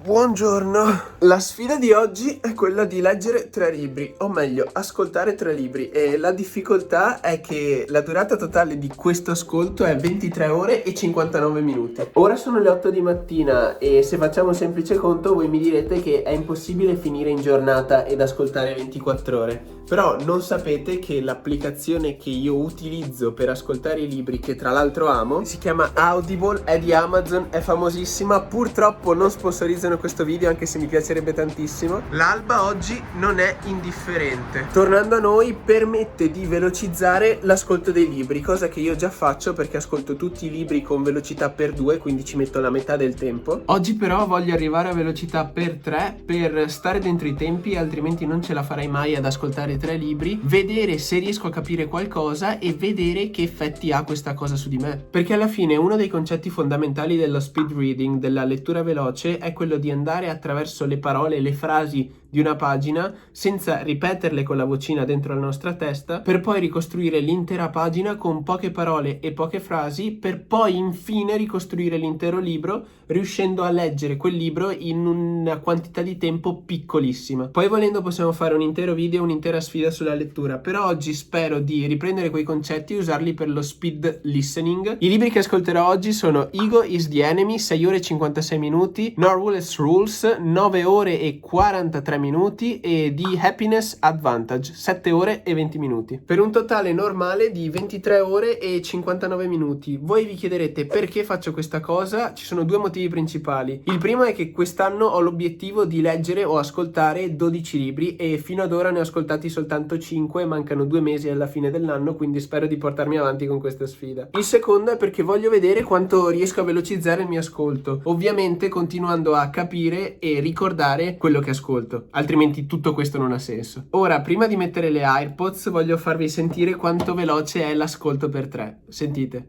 Buongiorno, la sfida di oggi è quella di leggere 3 libri, o meglio, ascoltare 3 libri, e la difficoltà è che la durata totale di questo ascolto è 23 ore e 59 minuti. Ora sono le 8 di mattina e se facciamo un semplice conto voi mi direte che è impossibile finire in giornata ed ascoltare 24 ore. Però non sapete che l'applicazione che io utilizzo per ascoltare i libri, che tra l'altro amo, si chiama Audible, è di Amazon, è famosissima, purtroppo non sponsorizzano questo video anche se mi piacerebbe tantissimo. L'alba oggi non è indifferente. Tornando a noi, permette di velocizzare l'ascolto dei libri, cosa che io già faccio perché ascolto tutti i libri con velocità per 2, quindi ci metto la metà del tempo. Oggi però voglio arrivare a velocità per 3 per stare dentro i tempi, altrimenti non ce la farei mai ad ascoltare 3 libri, vedere se riesco a capire qualcosa e vedere che effetti ha questa cosa su di me. Perché alla fine uno dei concetti fondamentali dello speed reading, della lettura veloce, è quello di andare attraverso le parole e le frasi di una pagina senza ripeterle con la vocina dentro la nostra testa, per poi ricostruire l'intera pagina con poche parole e poche frasi, per poi infine ricostruire l'intero libro, riuscendo a leggere quel libro in una quantità di tempo piccolissima. Poi volendo possiamo fare un intero video, un'intera sfida sulla lettura, però oggi spero di riprendere quei concetti e usarli per lo speed listening. I libri che ascolterò oggi sono Ego is the Enemy, 6 ore e 56 minuti, Norwell's Rules, 9 ore e 43 minuti e The Happiness Advantage, 7 ore e 20 minuti. Per un totale normale di 23 ore e 59 minuti. Voi vi chiederete perché faccio questa cosa? Ci sono due motivi principali. Il primo è che quest'anno ho l'obiettivo di leggere o ascoltare 12 libri e fino ad ora ne ho ascoltati soltanto 5, mancano 2 mesi alla fine dell'anno, quindi spero di portarmi avanti con questa sfida. Il secondo è perché voglio vedere quanto riesco a velocizzare il mio ascolto, ovviamente continuando a capire e ricordare quello che ascolto, altrimenti tutto questo non ha senso. Ora, prima di mettere le AirPods, voglio farvi sentire quanto veloce è l'ascolto per 3. Sentite.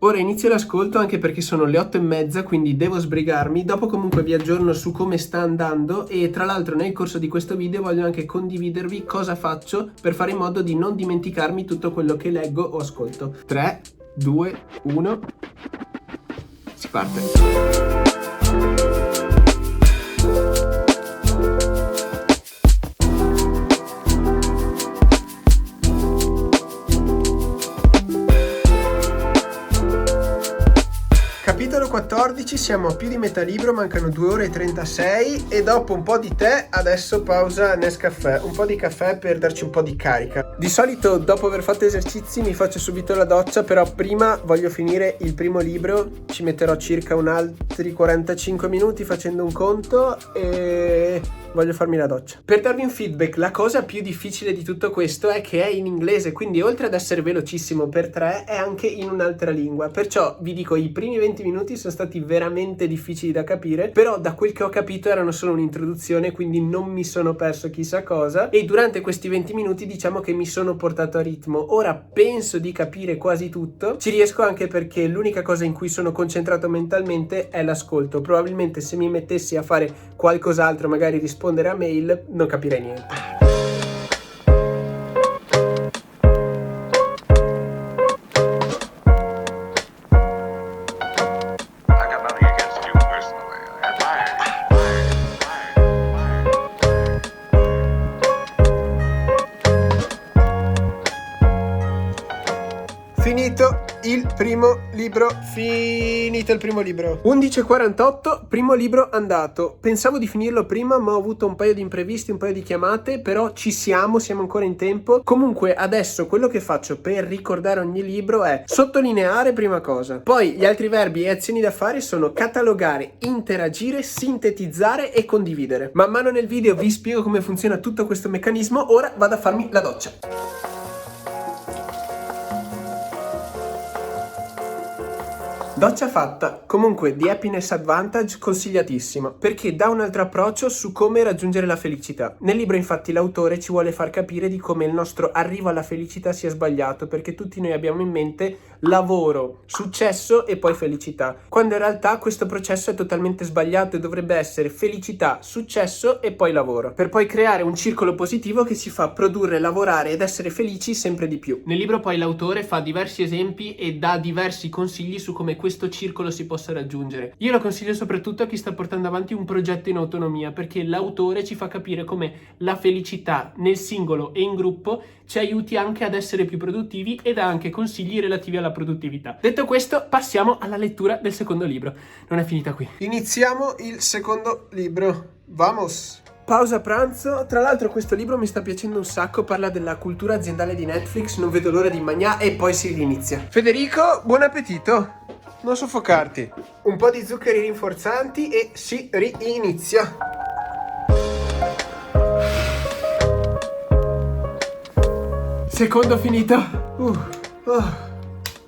Ora inizio l'ascolto anche perché sono le 8:30, quindi devo sbrigarmi. Dopo comunque vi aggiorno su come sta andando e tra l'altro nel corso di questo video voglio anche condividervi cosa faccio per fare in modo di non dimenticarmi tutto quello che leggo o ascolto. 3, 2, 1, si parte. Capitolo 14, siamo a più di metà libro, mancano 2 ore e 36 e dopo un po' di tè, adesso pausa Nescafè, un po' di caffè per darci un po' di carica. Di solito dopo aver fatto esercizi mi faccio subito la doccia, però prima voglio finire il primo libro, ci metterò circa un altri 45 minuti facendo un conto e voglio farmi la doccia. Per darvi un feedback, la cosa più difficile di tutto questo è che è in inglese, quindi oltre ad essere velocissimo per 3 è anche in un'altra lingua, perciò vi dico i primi 20 minuti sono stati veramente difficili da capire, però da quel che ho capito erano solo un'introduzione, quindi non mi sono perso chissà cosa e durante questi 20 minuti diciamo che mi sono portato a ritmo. Ora penso di capire quasi tutto, ci riesco anche perché l'unica cosa in cui sono concentrato mentalmente è l'ascolto. Probabilmente se mi mettessi a fare qualcos'altro, magari rispondere a mail, non capirei niente. Finito il primo libro. 11:48, primo libro andato. Pensavo di finirlo prima, ma ho avuto un paio di imprevisti, un paio di chiamate, però ci siamo ancora in tempo. Comunque adesso quello che faccio per ricordare ogni libro è sottolineare prima cosa. Poi gli altri verbi e azioni da fare sono catalogare, interagire, sintetizzare e condividere. Man mano nel video vi spiego come funziona tutto questo meccanismo. Ora vado a farmi la doccia. Doccia fatta. Comunque, The Happiness Advantage consigliatissimo, perché dà un altro approccio su come raggiungere la felicità. Nel libro infatti l'autore ci vuole far capire di come il nostro arrivo alla felicità sia sbagliato, perché tutti noi abbiamo in mente lavoro, successo e poi felicità, quando in realtà questo processo è totalmente sbagliato e dovrebbe essere felicità, successo e poi lavoro, per poi creare un circolo positivo che ci fa produrre, lavorare ed essere felici sempre di più. Nel libro poi l'autore fa diversi esempi e dà diversi consigli su come questo circolo si possa raggiungere. Io lo consiglio soprattutto a chi sta portando avanti un progetto in autonomia, perché l'autore ci fa capire come la felicità nel singolo e in gruppo ci aiuti anche ad essere più produttivi ed ha anche consigli relativi alla produttività. Detto questo, passiamo alla lettura del secondo libro. Non è finita qui. Iniziamo il secondo libro. Vamos! Pausa pranzo. Tra l'altro questo libro mi sta piacendo un sacco, parla della cultura aziendale di Netflix, non vedo l'ora di mangiare e poi si rinizia. Federico, buon appetito! Non soffocarti. Un po' di zuccheri rinforzanti e si rinizia. Secondo finito.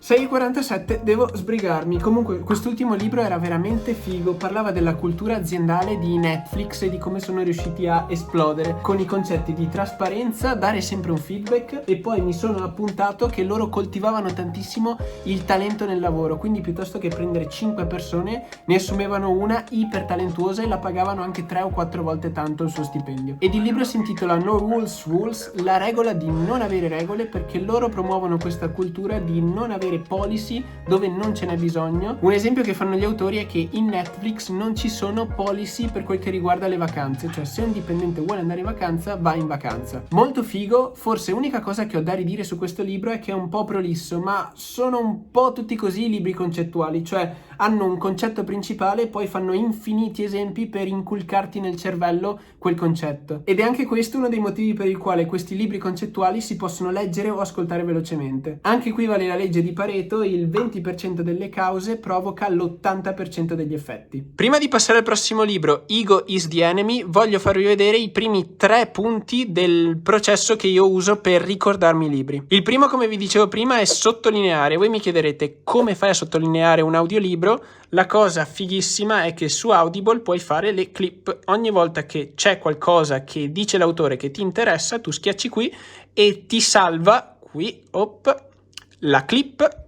6:47, devo sbrigarmi. Comunque quest'ultimo libro era veramente figo, parlava della cultura aziendale di Netflix e di come sono riusciti a esplodere con i concetti di trasparenza, dare sempre un feedback, e poi mi sono appuntato che loro coltivavano tantissimo il talento nel lavoro, quindi piuttosto che prendere 5 persone ne assumevano una iper talentuosa e la pagavano anche 3 o 4 volte tanto il suo stipendio. Ed il libro si intitola No Rules Rules, la regola di non avere regole, perché loro promuovono questa cultura di non avere policy dove non ce n'è bisogno. Un esempio che fanno gli autori è che in Netflix non ci sono policy per quel che riguarda le vacanze, cioè se un dipendente vuole andare in vacanza va in vacanza. Molto figo. Forse l'unica cosa che ho da ridire su questo libro è che è un po' prolisso, ma sono un po' tutti così i libri concettuali, cioè hanno un concetto principale e poi fanno infiniti esempi per inculcarti nel cervello quel concetto. Ed è anche questo uno dei motivi per il quale questi libri concettuali si possono leggere o ascoltare velocemente. Anche qui vale la legge di Pareto, il 20% delle cause provoca l'80% degli effetti. Prima di passare al prossimo libro, Ego is the Enemy, voglio farvi vedere i primi 3 punti del processo che io uso per ricordarmi i libri. Il primo, come vi dicevo prima, è sottolineare. Voi mi chiederete come fai a sottolineare un audiolibro? La cosa fighissima è che su Audible puoi fare le clip. Ogni volta che c'è qualcosa che dice l'autore che ti interessa, tu schiacci qui e ti salva qui, la clip,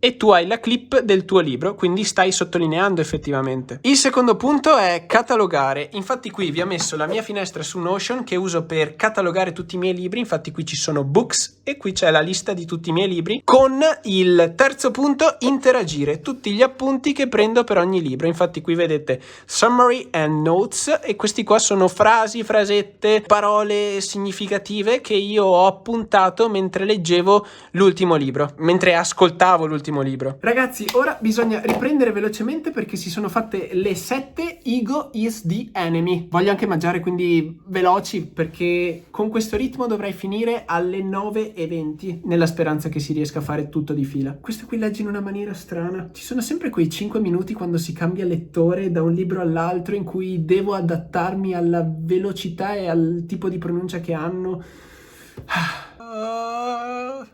e tu hai la clip del tuo libro, quindi stai sottolineando effettivamente. Il secondo punto è catalogare. Infatti qui vi ho messo la mia finestra su Notion che uso per catalogare tutti i miei libri. Infatti qui ci sono books e qui c'è la lista di tutti i miei libri, con il terzo punto, interagire, tutti gli appunti che prendo per ogni libro. Infatti qui vedete summary and notes, e questi qua sono frasi, frasette, parole significative che io ho appuntato mentre leggevo l'ultimo libro, mentre ascoltavo l'ultimo libro. Ragazzi, ora bisogna riprendere velocemente perché si sono fatte le 7. Ego is the enemy. Voglio anche mangiare, quindi veloci, perché con questo ritmo dovrei finire alle 9:20, nella speranza che si riesca a fare tutto di fila. Questo qui legge in una maniera strana. Ci sono sempre quei 5 minuti quando si cambia lettore da un libro all'altro in cui devo adattarmi alla velocità e al tipo di pronuncia che hanno.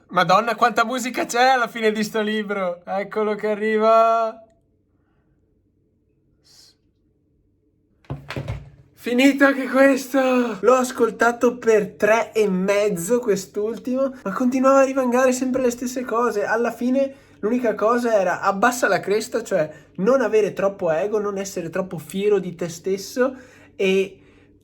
Madonna, quanta musica c'è alla fine di sto libro. Eccolo che arriva. Finito anche questo. L'ho ascoltato per 3,5 quest'ultimo, ma continuava a rivangare sempre le stesse cose. Alla fine l'unica cosa era abbassa la cresta, cioè non avere troppo ego, non essere troppo fiero di te stesso, e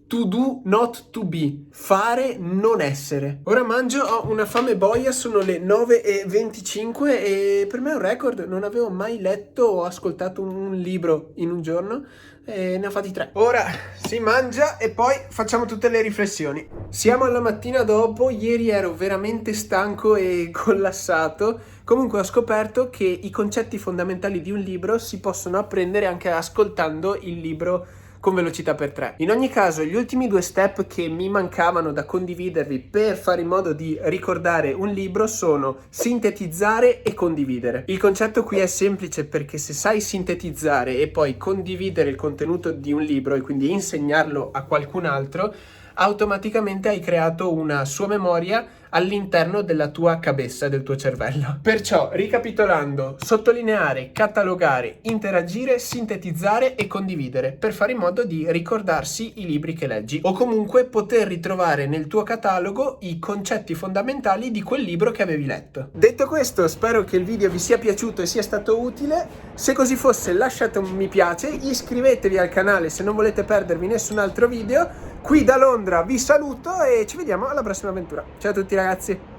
to do, not to be. Fare, non essere. Ora mangio, ho una fame boia, sono le 9:25 e per me è un record. Non avevo mai letto o ascoltato un libro in un giorno e ne ho fatti 3. Ora si mangia e poi facciamo tutte le riflessioni. Siamo alla mattina dopo. Ieri ero veramente stanco e collassato. Comunque ho scoperto che i concetti fondamentali di un libro si possono apprendere anche ascoltando il libro con velocità per 3. In ogni caso, gli ultimi 2 step che mi mancavano da condividervi per fare in modo di ricordare un libro sono sintetizzare e condividere. Il concetto qui è semplice, perché se sai sintetizzare e poi condividere il contenuto di un libro e quindi insegnarlo a qualcun altro, automaticamente hai creato una sua memoria all'interno della tua cabeza, del tuo cervello. Perciò, ricapitolando, sottolineare, catalogare, interagire, sintetizzare e condividere, per fare in modo di ricordarsi i libri che leggi, o comunque poter ritrovare nel tuo catalogo i concetti fondamentali di quel libro che avevi letto. Detto questo, spero che il video vi sia piaciuto e sia stato utile. Se così fosse, lasciate un mi piace, iscrivetevi al canale se non volete perdervi nessun altro video. Qui da Londra vi saluto e ci vediamo alla prossima avventura. Ciao a tutti ragazzi!